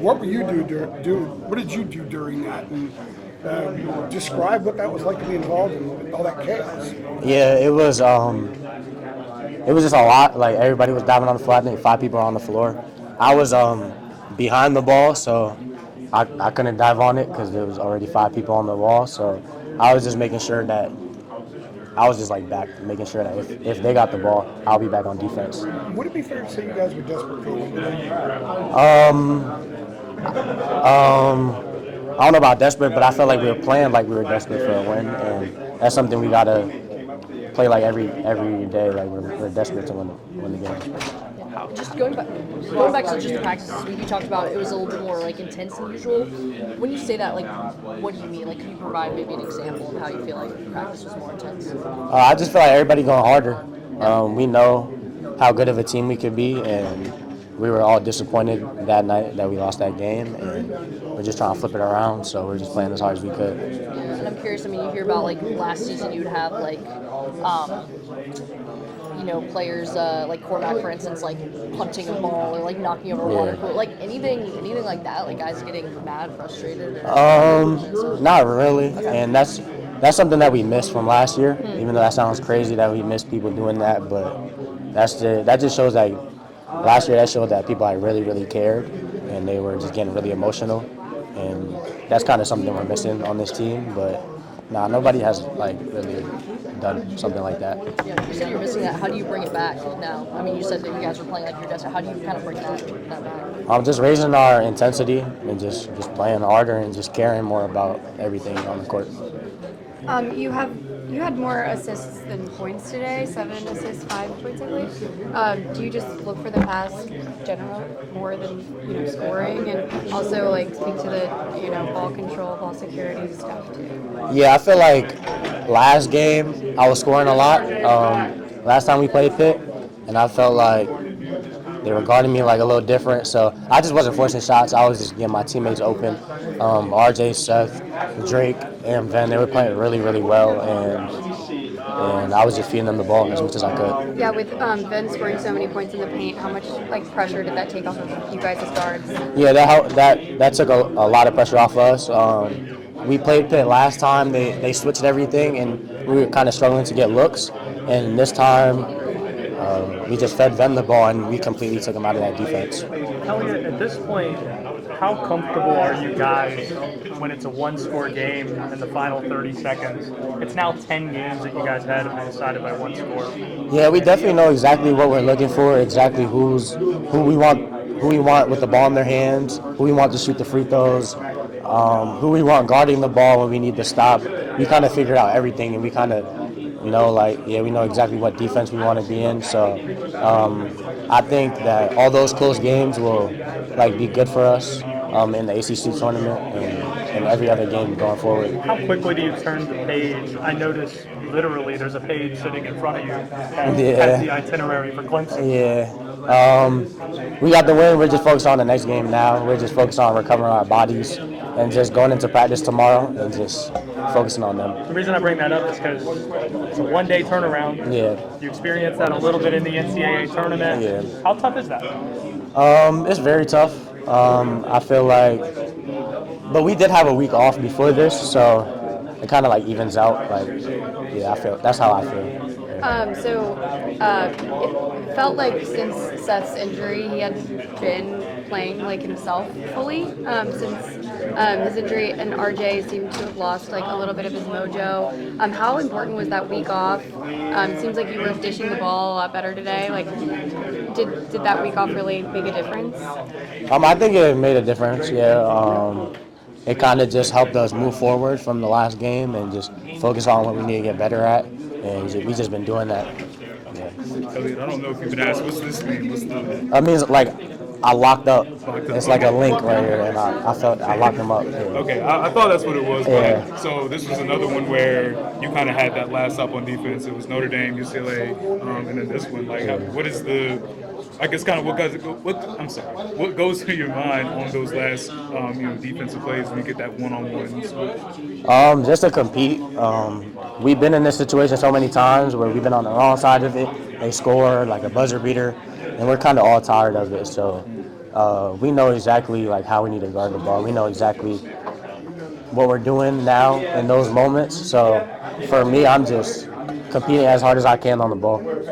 What were you What did you do during that? And describe what that was like to be involved in all that chaos. Yeah, it was just a lot. Like everybody was diving on the floor. I think 5 people were on the floor. I was behind the ball, so I couldn't dive on it because there was already 5 people on the wall. So I was just making sure that I was just like back, making sure that if they got the ball, I'll be back on defense. Would it be fair to say you guys were desperate for a win today? I don't know about desperate, but I felt like we were playing like we were desperate for a win, and that's something we gotta play like every day. Like we're desperate to win the game. Just going back to just the practices this week, you talked about it was a little bit more like intense than usual. When you say that, like, what do you mean? Like, can you provide maybe an example of how you feel like practice was more intense? I just feel like everybody going harder. We know how good of a team we could be, and we were all disappointed that night that we lost that game, and we're just trying to flip it around. So we're just playing as hard as we could. Yeah, and I'm curious. I mean, you hear about like last season, you'd have like, players like quarterback, for instance, like punching a ball or like knocking over a water cooler, like anything like that. Like guys getting mad, frustrated. Not really, and that's something that we missed from last year. Even though that sounds crazy that we missed people doing that, but that just shows that last year that showed that people like really cared, and they were just getting really emotional, and that's kind of something we're missing on this team. But nobody has like really done something like that. Yeah, you said you're missing that. How do you bring it back now? I mean, you said that you guys were playing like you're desperate. How do you kind of bring that back? Just raising our intensity and just playing harder and just caring more about everything on the court. You had more assists than points today, 7 assists, 5 points, I believe. Do you just look for the pass general more than scoring, and also like speak to the ball control, ball security stuff too? Yeah, I feel like last game I was scoring a lot. Last time we played Pitt, and I felt like they were guarding me like a little different, so I just wasn't forcing shots. I was just getting my teammates open. RJ, Seth, Drake, and Van, they were playing really well, and I was just feeding them the ball as much as I could. Yeah, with Ben scoring so many points in the paint, how much like pressure did that take off of you guys as guards? Yeah, that took a lot of pressure off us. We played Pitt last time. They switched everything, and we were kind of struggling to get looks. And this time, we just fed Ven the ball, and we completely took him out of that defense. Elliot, at this point, how comfortable are you guys when it's a one-score game in the final 30 seconds? It's now 10 games that you guys had have been decided by one score. Yeah, we definitely know exactly what we're looking for, exactly who we want with the ball in their hands, who we want to shoot the free throws, who we want guarding the ball when we need to stop. We kind of figured out everything, and we kind of we know exactly what defense we want to be in. So I think that all those close games will be good for us in the ACC tournament and every other game going forward. How quickly do you turn the page? I noticed literally there's a page sitting in front of you that has the itinerary for Clemson. Yeah. We got the win. We're just focused on the next game now. We're just focused on recovering our bodies and just going into practice tomorrow and just focusing on them. The reason I bring that up is because it's a one-day turnaround. Yeah. You experienced that a little bit in the NCAA tournament. Yeah. How tough is that? It's very tough. I feel like, but we did have a week off before this, so it kind of evens out. I feel that's how I feel. It felt like since Seth's injury, he hadn't been playing himself fully since his injury, and RJ seemed to have lost a little bit of his mojo. How important was that week off? Seems like you were dishing the ball a lot better today. Did that week off really make a difference? I think it made a difference. Yeah. It kind of just helped us move forward from the last game and just focus on what we need to get better at, and we just been doing that. Yeah. Elliot, I don't know if you've been asked, what's this mean? What's the... It means I locked up. It's like a link right here, and I felt I locked them up. Yeah. Okay, I thought that's what it was. Yeah. But, so this was another one where you kind of had that last stop on defense. It was Notre Dame, UCLA, and then this one. What is the? I guess kind of what goes through your mind on those last defensive plays when you get that one-on-one switch? Just to compete. We've been in this situation so many times where we've been on the wrong side of it. They score like a buzzer beater, and we're kind of all tired of it. So we know exactly like how we need to guard the ball. We know exactly what we're doing now in those moments. So for me, I'm just competing as hard as I can on the ball.